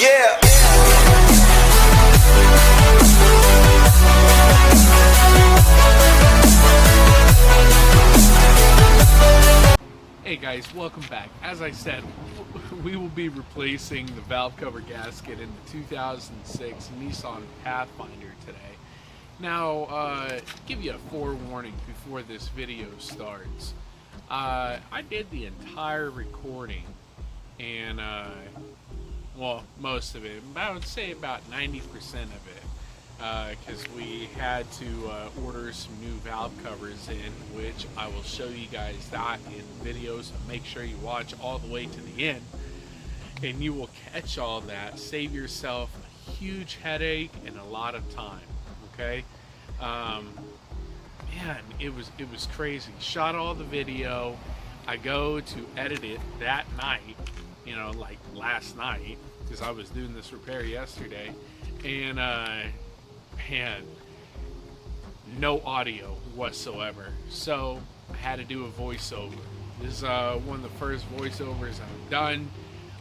Yeah. Hey guys, welcome back. As I said, we will be replacing the valve cover gasket in the 2006 Nissan Pathfinder today. Now, give you a forewarning before this video starts. I did the entire recording, and well, most of it, I would say about 90% of it, because we had to order some new valve covers in, which I will show you guys that in the video, so make sure you watch all the way to the end, and you will catch all that, save yourself a huge headache and a lot of time, okay? Man, it was crazy. Shot all the video. I go to edit it that night, you know, like last night, because I was doing this repair yesterday, and man, no audio whatsoever. So I had to do a voiceover. This is one of the first voiceovers I've done.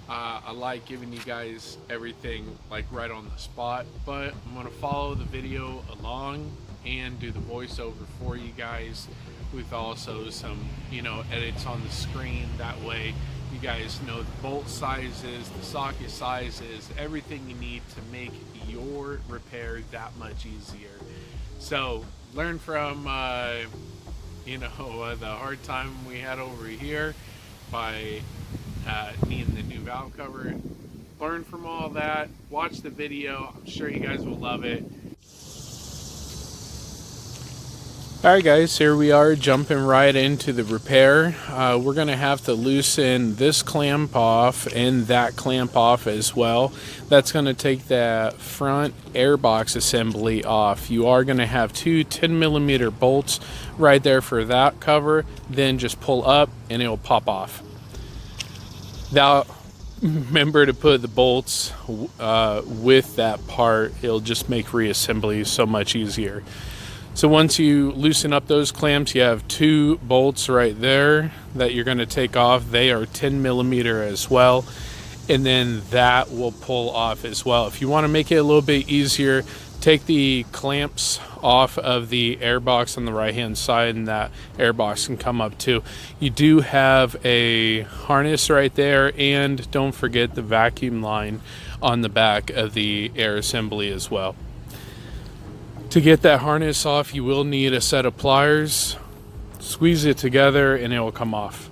I like giving you guys everything like right on the spot, but I'm gonna follow the video along and do the voiceover for you guys with also some, you know, edits on the screen. That way you guys know the bolt sizes, the socket sizes, everything you need to make your repair that much easier. So learn from you know, the hard time we had over here by needing the new valve cover. Learn from all that, watch the video. I'm sure you guys will love it. Alright guys, here we are jumping right into the repair. We're going to have to loosen this clamp off and that clamp off as well. That's going to take that front airbox assembly off. You are going to have two 10mm bolts right there for that cover. Then just pull up and it will pop off. Now remember to put the bolts with that part. It'll just make reassembly so much easier. So once you loosen up those clamps, you have two bolts right there that you're going to take off. They are 10mm as well, and then that will pull off as well. If you want to make it a little bit easier, take the clamps off of the airbox on the right hand side, and that airbox can come up too. You do have a harness right there, and don't forget the vacuum line on the back of the air assembly as well. To get that harness off, you will need a set of pliers. Squeeze it together and it will come off.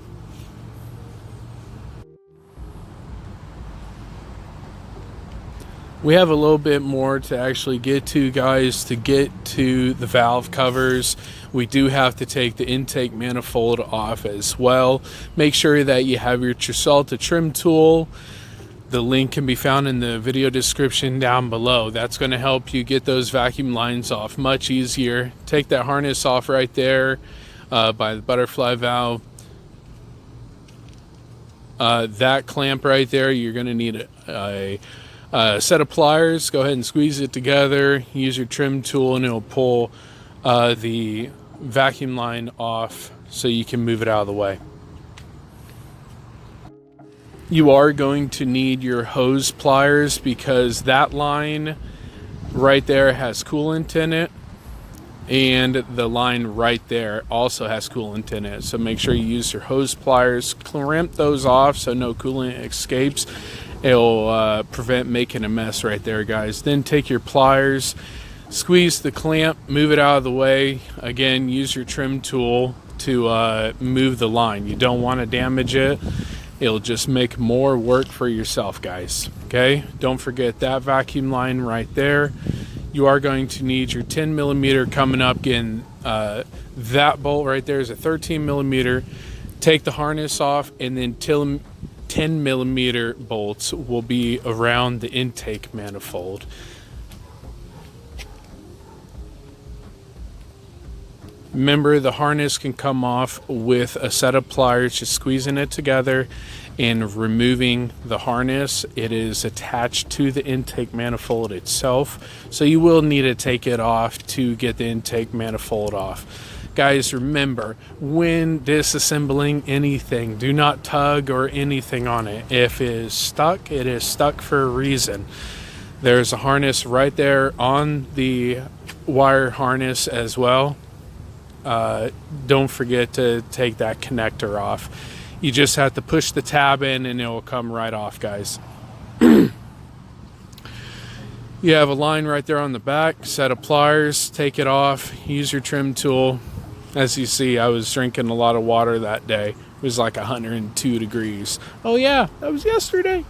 We have a little bit more to actually get to, guys. To get to the valve covers, we do have to take the intake manifold off as well. Make sure that you have your Trusalta trim tool. The link can be found in the video description down below. That's going to help you get those vacuum lines off much easier. Take that harness off right there by the butterfly valve. That clamp right there, you're going to need a set of pliers. Go ahead and squeeze it together. Use your trim tool and it'll pull the vacuum line off so you can move it out of the way. You are going to need your hose pliers because that line right there has coolant in it, and the line right there also has coolant in it. So make sure you use your hose pliers, clamp those off so no coolant escapes. It'll prevent making a mess right there, guys. Then take your pliers, squeeze the clamp, move it out of the way. Again, use your trim tool to move the line. You don't want to damage it. It'll just make more work for yourself, guys. Okay, don't forget that vacuum line right there. You are going to need your 10mm coming up. Again, that bolt right there is a 13mm. Take the harness off, and then 10mm bolts will be around the intake manifold. Remember, the harness can come off with a set of pliers, just squeezing it together and removing the harness. It is attached to the intake manifold itself, so you will need to take it off to get the intake manifold off. Guys, remember, when disassembling anything, do not tug or anything on it. If it is stuck for a reason. There's a harness right there on the wire harness as well. Don't forget to take that connector off. You just have to push the tab in and it will come right off, guys. You have a line right there on the back, set of pliers, take it off, use your trim tool. As you see, I was drinking a lot of water that day. It was like 102 degrees. Oh yeah, that was yesterday.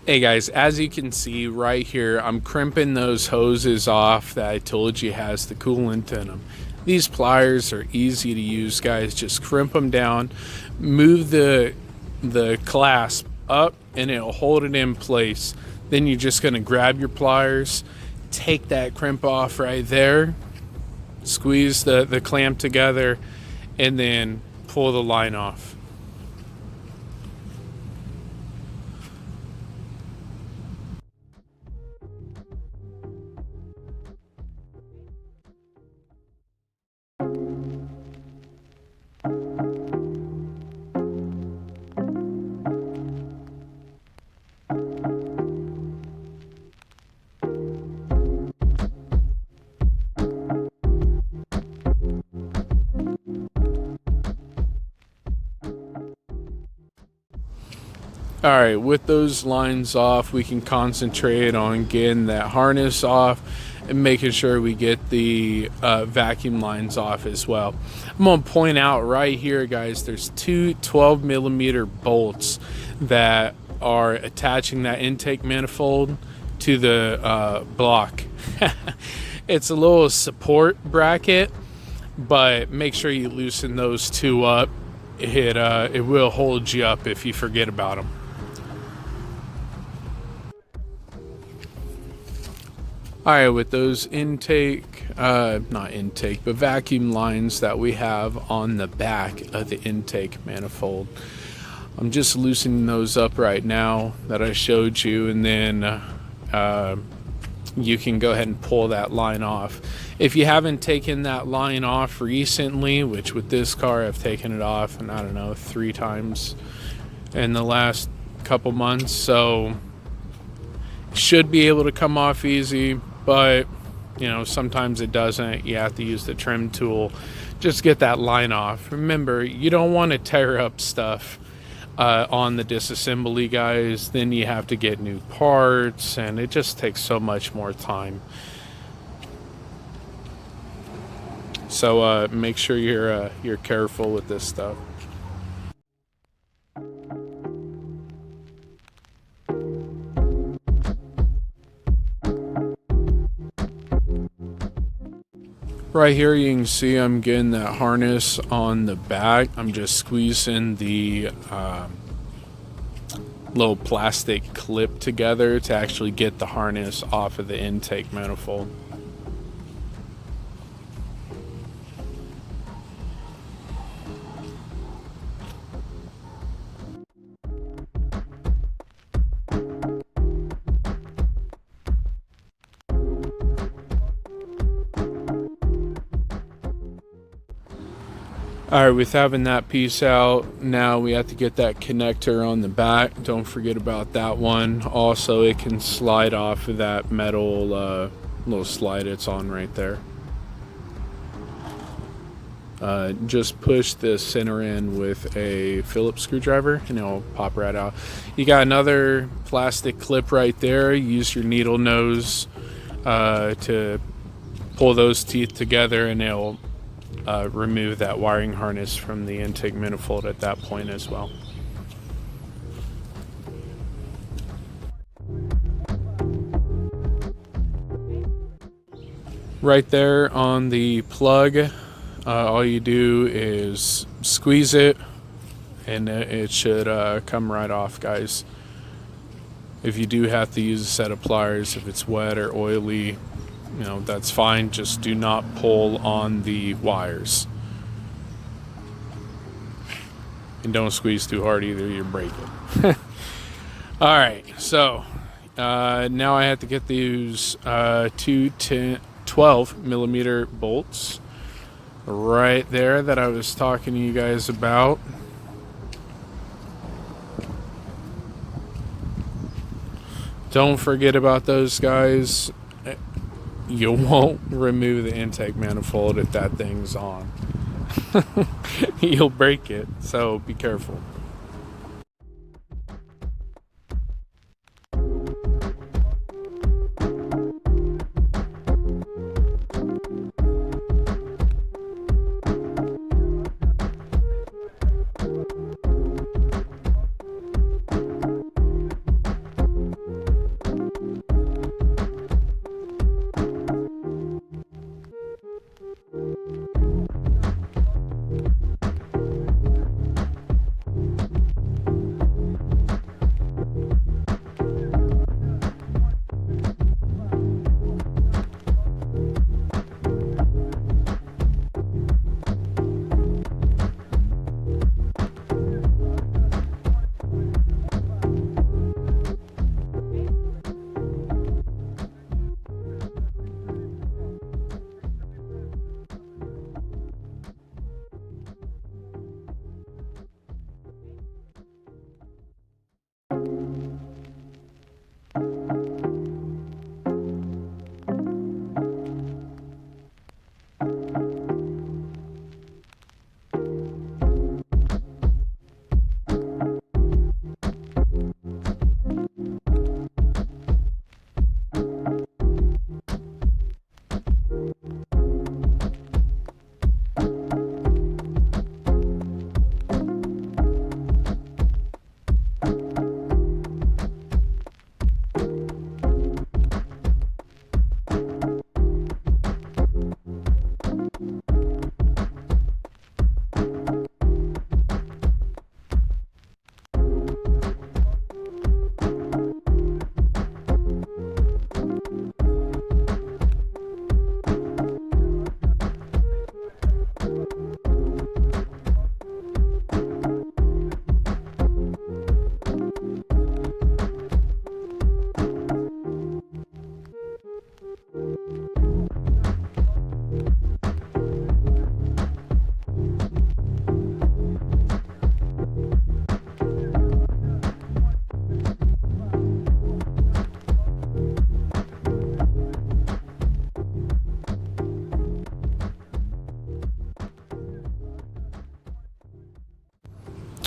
Hey guys, as you can see right here, I'm crimping those hoses off that I told you has the coolant in them. These pliers are easy to use, guys. Just crimp them down, move the clasp up, and it'll hold it in place. Then you're just going to grab your pliers, take that crimp off right there, squeeze the clamp together, and then pull the line off. Alright, with those lines off, we can concentrate on getting that harness off and making sure we get the vacuum lines off as well. I'm going to point out right here, guys, there's two 12mm bolts that are attaching that intake manifold to the block. It's a little support bracket, but make sure you loosen those two up. It will hold you up if you forget about them. Alright, with those vacuum lines that we have on the back of the intake manifold, I'm just loosening those up right now that I showed you, and then you can go ahead and pull that line off. If you haven't taken that line off recently, which with this car I've taken it off, and I don't know, 3 times in the last couple months, so should be able to come off easy. But you know, sometimes it doesn't. You have to use the trim tool. Just get that line off. Remember, you don't want to tear up stuff on the disassembly, guys. Then you have to get new parts, and it just takes so much more time. So make sure you're careful with this stuff. Right here you can see I'm getting that harness on the back. I'm just squeezing the little plastic clip together to actually get the harness off of the intake manifold. Alright, with having that piece out, now we have to get that connector on the back. Don't forget about that one. Also, it can slide off of that metal little slide it's on right there. just push the center in with a Phillips screwdriver and it'll pop right out. You got another plastic clip right there. Use your needle nose to pull those teeth together, and it'll remove that wiring harness from the intake manifold at that point as well. Right there on the plug, all you do is squeeze it and it should come right off, guys. If you do have to use a set of pliers, if it's wet or oily, you know, that's fine. Just do not pull on the wires. And don't squeeze too hard either, you'll break it. Alright, so now I have to get these 12 millimeter bolts right there that I was talking to you guys about. Don't forget about those, guys. You won't remove the intake manifold if that thing's on. You'll break it, so be careful.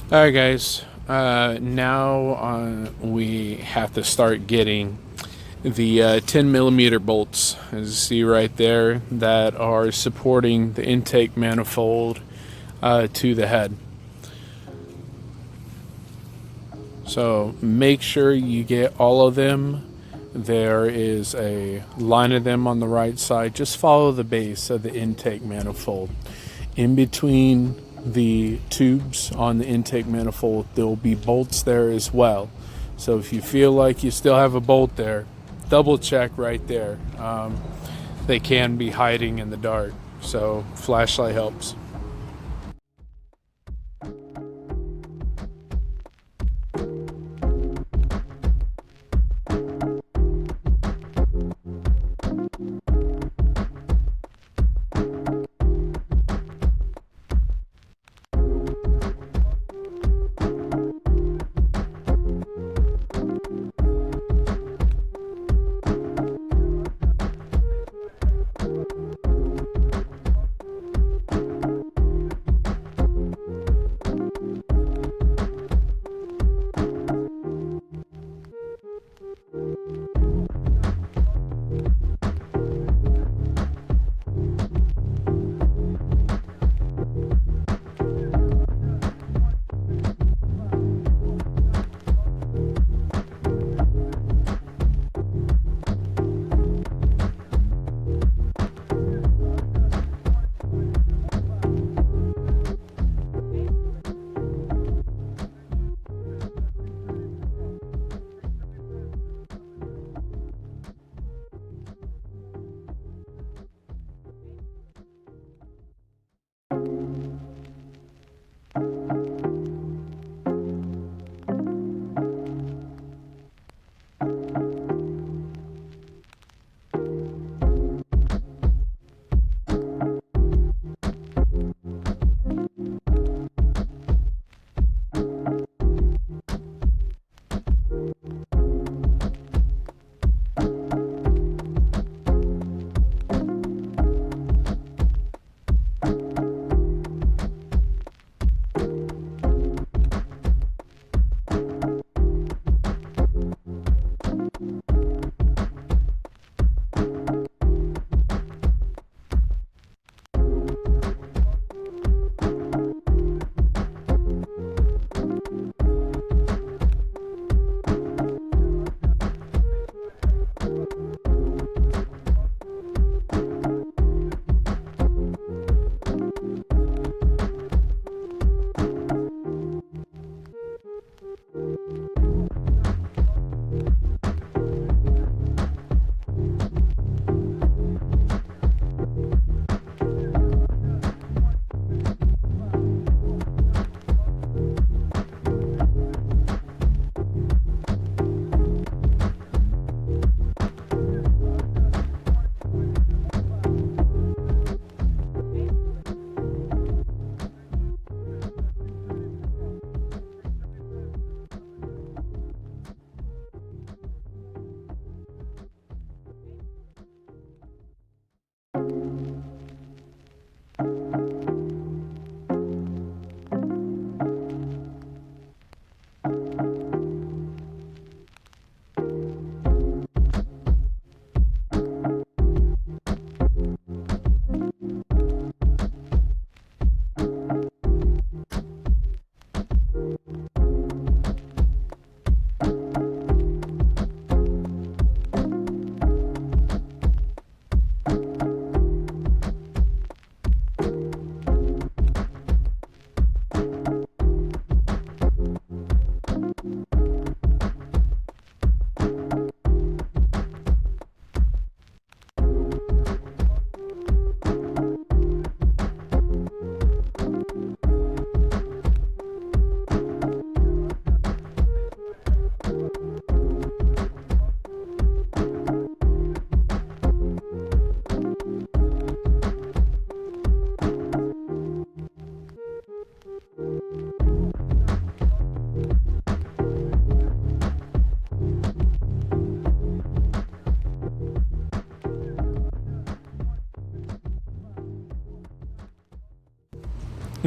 Alright guys, now we have to start getting the 10 millimeter bolts, as you see right there, that are supporting the intake manifold to the head. So make sure you get all of them. There is a line of them on the right side. Just follow the base of the intake manifold. In between the tubes on the intake manifold, there will be bolts there as well. So if you feel like you still have a bolt there, double check right there. They can be hiding in the dark, so flashlight helps.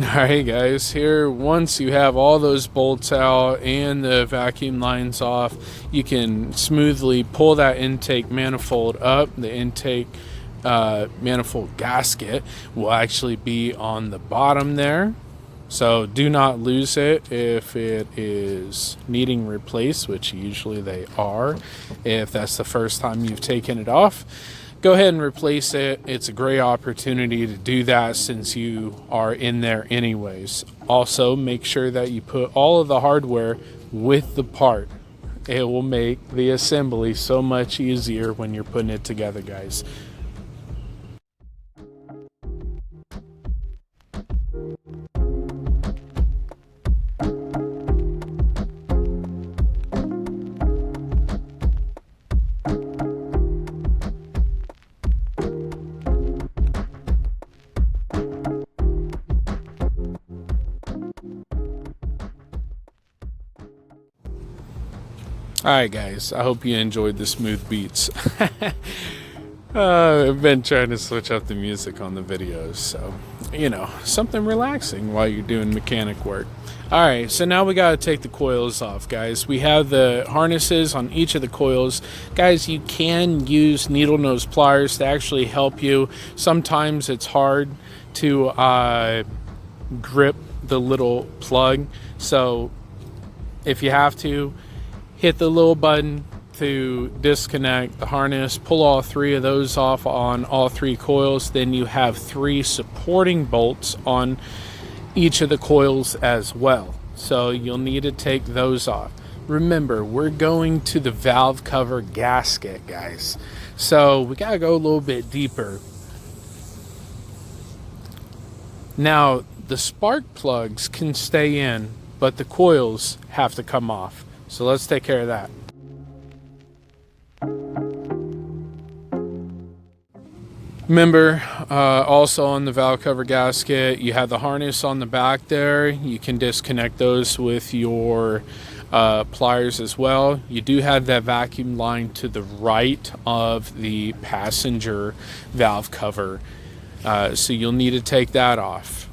Alright guys, here once you have all those bolts out and the vacuum lines off, you can smoothly pull that intake manifold up. The intake manifold gasket will actually be on the bottom there, so do not lose it if it is needing replaced, which usually they are. If that's the first time you've taken it off, go ahead and replace it. It's a great opportunity to do that since you are in there anyways. Also, make sure that you put all of the hardware with the part. It will make the assembly so much easier when you're putting it together, guys. Alright guys, I hope you enjoyed the smooth beats. I've been trying to switch up the music on the videos, so, you know, something relaxing while you're doing mechanic work. Alright, so now we gotta take the coils off, guys. We have the harnesses on each of the coils. Guys, you can use needle nose pliers to actually help you. Sometimes it's hard to grip the little plug, so if you have to, hit the little button to disconnect the harness, pull all three of those off on all three coils. Then you have three supporting bolts on each of the coils as well, so you'll need to take those off. Remember, we're going to the valve cover gasket, guys, so we gotta go a little bit deeper. Now, the spark plugs can stay in, but the coils have to come off. So let's take care of that. Remember, also on the valve cover gasket, you have the harness on the back there. You can disconnect those with your pliers as well. You do have that vacuum line to the right of the passenger valve cover, so you'll need to take that off.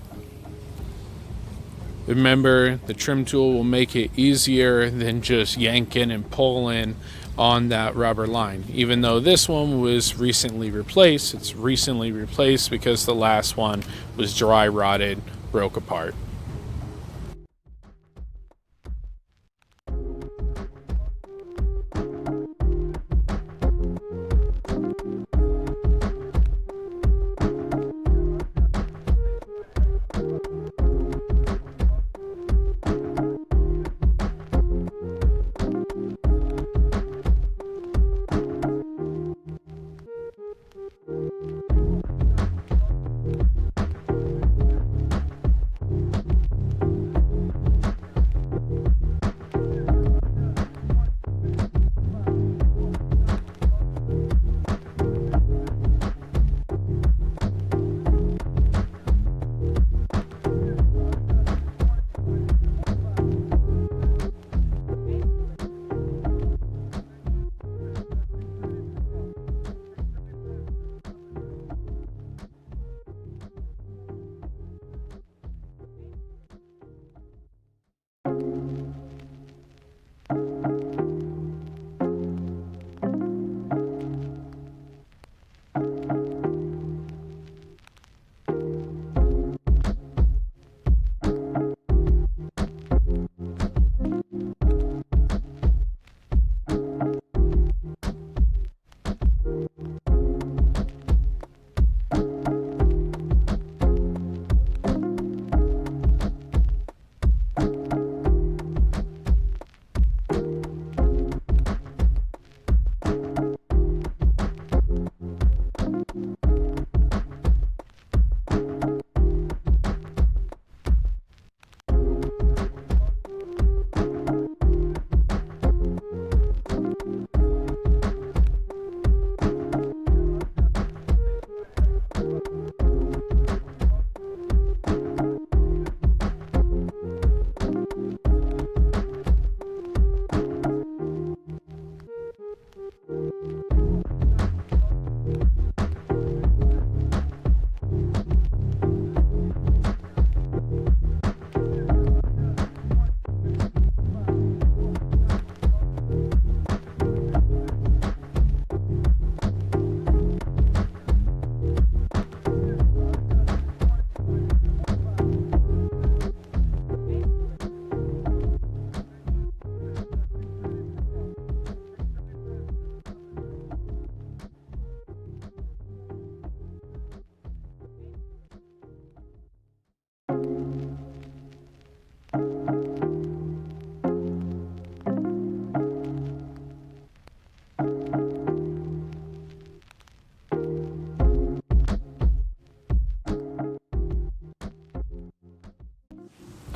Remember, the trim tool will make it easier than just yanking and pulling on that rubber line. Even though this one was recently replaced, it's recently replaced because the last one was dry rotted, broke apart.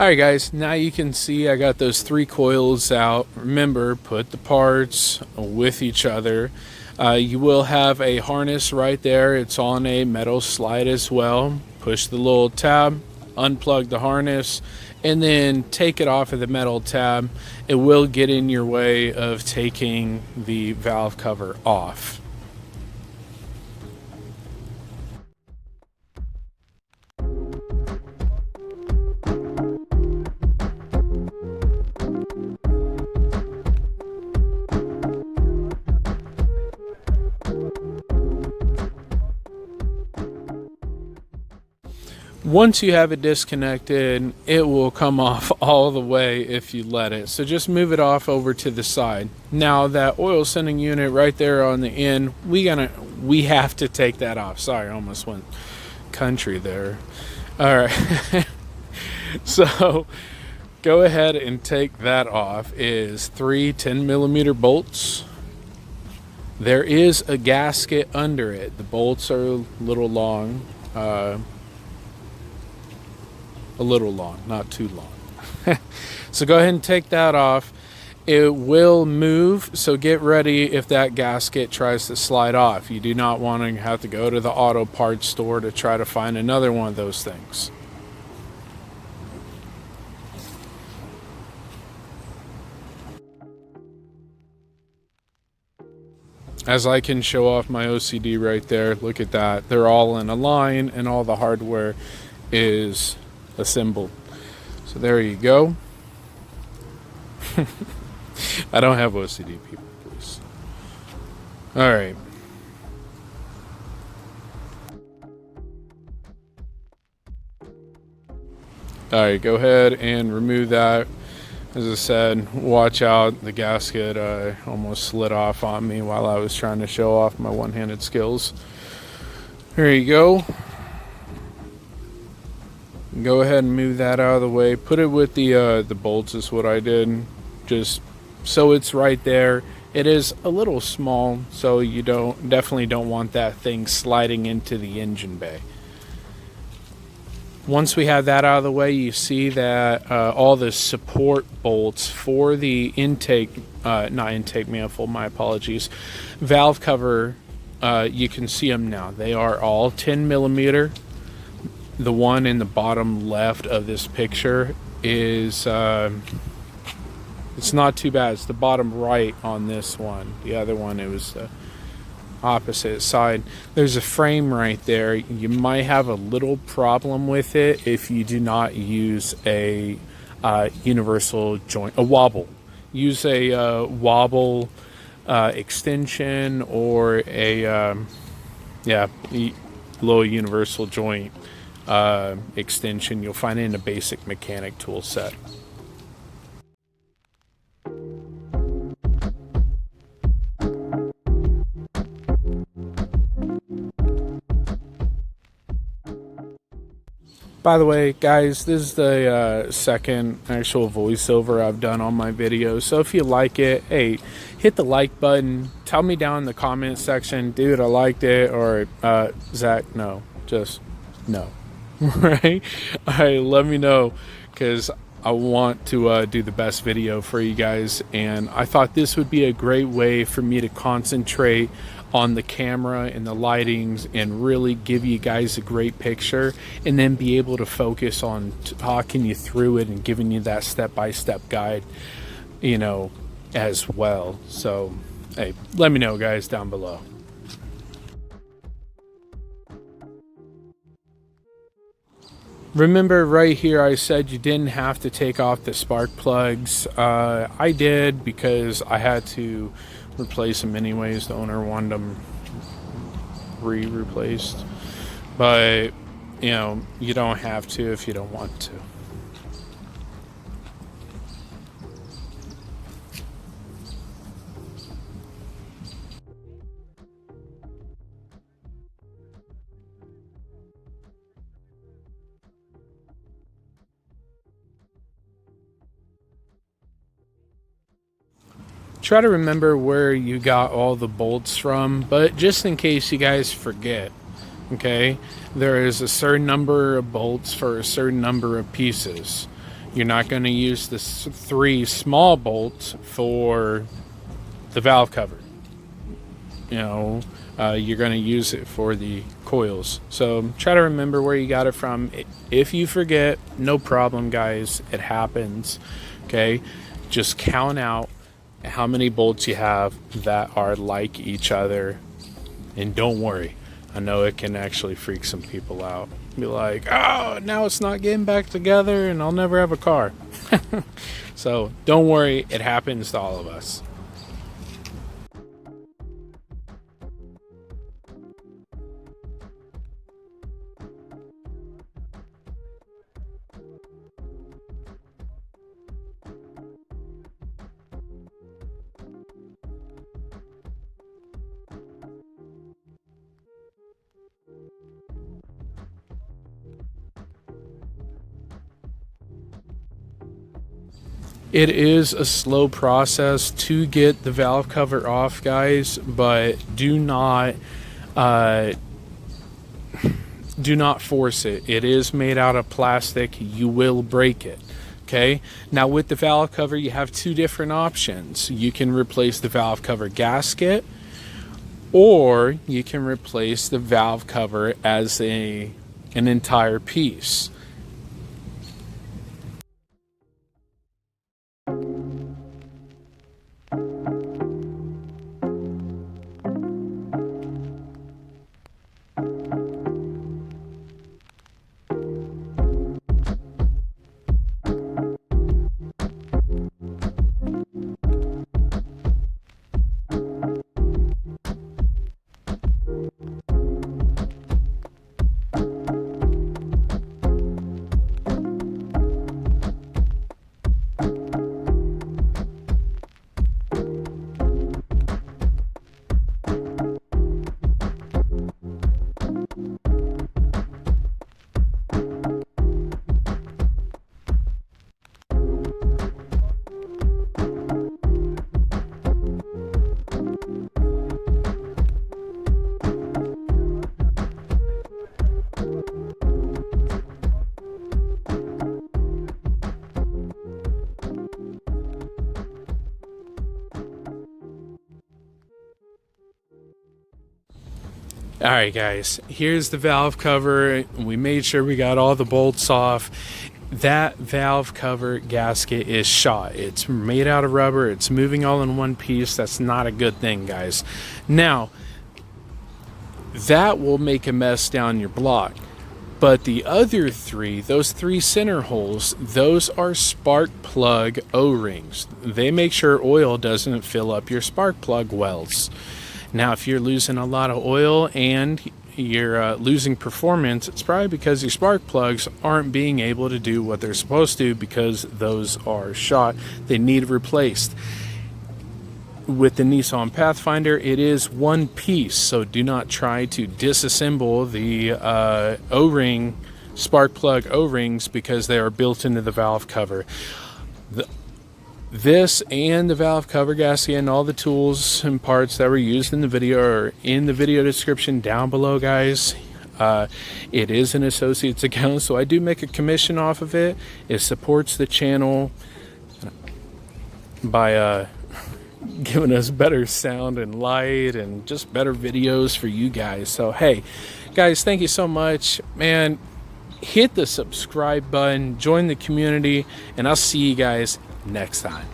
Alright guys, now you can see I got those 3 coils out. Remember, put the parts with each other. You will have a harness right there. It's on a metal slide as well. Push the little tab, unplug the harness, and then take it off of the metal tab. It will get in your way of taking the valve cover off. Once you have it disconnected, it will come off all the way if you let it. So just move it off over to the side. Now that oil sending unit right there on the end, we have to take that off. Sorry, I almost went country there. All right. So go ahead and take that off. Is 3 10mm bolts. There is a gasket under it. The bolts are a little long. A little long, not too long. So go ahead and take that off. It will move, so get ready if that gasket tries to slide off. You do not want to have to go to the auto parts store to try to find another one of those things. As I can show off my OCD right there, look at that. They're all in a line and all the hardware is assembled. So there you go. I don't have OCD, people, please. All right. All right, go ahead and remove that. As I said, watch out. The gasket almost slid off on me while I was trying to show off my one-handed skills. There you go. Go ahead and move that out of the way. Put it with the bolts is what I did. Just so it's right there. It is a little small, so you definitely don't want that thing sliding into the engine bay. Once we have that out of the way, you see that all the support bolts for the intake, not intake manifold, my apologies, valve cover, you can see them now. They are all 10mm. The one in the bottom left of this picture is, it's not too bad. It's the bottom right on this one. The other one, it was the opposite side. There's a frame right there. You might have a little problem with it if you do not use a universal joint, a Wobble. Use a Wobble extension or a little universal joint extension. You'll find it in a basic mechanic tool set. By the way, guys, this is the second actual voiceover I've done on my videos. So if you like it, hey, hit the like button. Tell me down in the comment section, dude, I liked it, or Zach, no, just no. Right? All right, let me know, because I want to do the best video for you guys, and I thought this would be a great way for me to concentrate on the camera and the lightings and really give you guys a great picture, and then be able to focus on talking you through it and giving you that step-by-step guide, you know, as well. So hey, let me know, guys, down below. Remember right here I said you didn't have to take off the spark plugs. I did because I had to replace them anyways. The owner wanted them replaced. But, you know, you don't have to if you don't want to. Try to remember where you got all the bolts from, but just in case you guys forget, okay, there is a certain number of bolts for a certain number of pieces. You're not going to use the 3 small bolts for the valve cover. You know, you're going to use it for the coils. So try to remember where you got it from. If you forget, no problem, guys. It happens. Okay, just count out how many bolts you have that are like each other, and don't worry. I know it can actually freak some people out. Be like, oh, now it's not getting back together and I'll never have a car. So don't worry, it happens to all of us. It is a slow process to get the valve cover off, guys, but do not force it. It is made out of plastic. You will break it. Okay. Now with the valve cover, you have 2 different options. You can replace the valve cover gasket, or you can replace the valve cover as an entire piece. Alright guys, here's the valve cover. We made sure we got all the bolts off. That valve cover gasket is shot. It's made out of rubber. It's moving all in one piece. That's not a good thing, guys. Now, that will make a mess down your block. But the other 3, those 3 center holes, those are spark plug O-rings. They make sure oil doesn't fill up your spark plug wells. Now, if you're losing a lot of oil and you're losing performance, it's probably because your spark plugs aren't being able to do what they're supposed to because those are shot. They need replaced. With the Nissan Pathfinder, it is one piece, so do not try to disassemble the O-ring, spark plug O-rings, because they are built into the valve cover. This and the valve cover gasket and all the tools and parts that were used in the video are in the video description down below, guys. It is an associate's account, so I do make a commission off of it. It supports the channel by giving us better sound and light and just better videos for you guys. So hey guys, thank you so much, man. Hit the subscribe button, join the community, and I'll see you guys next time.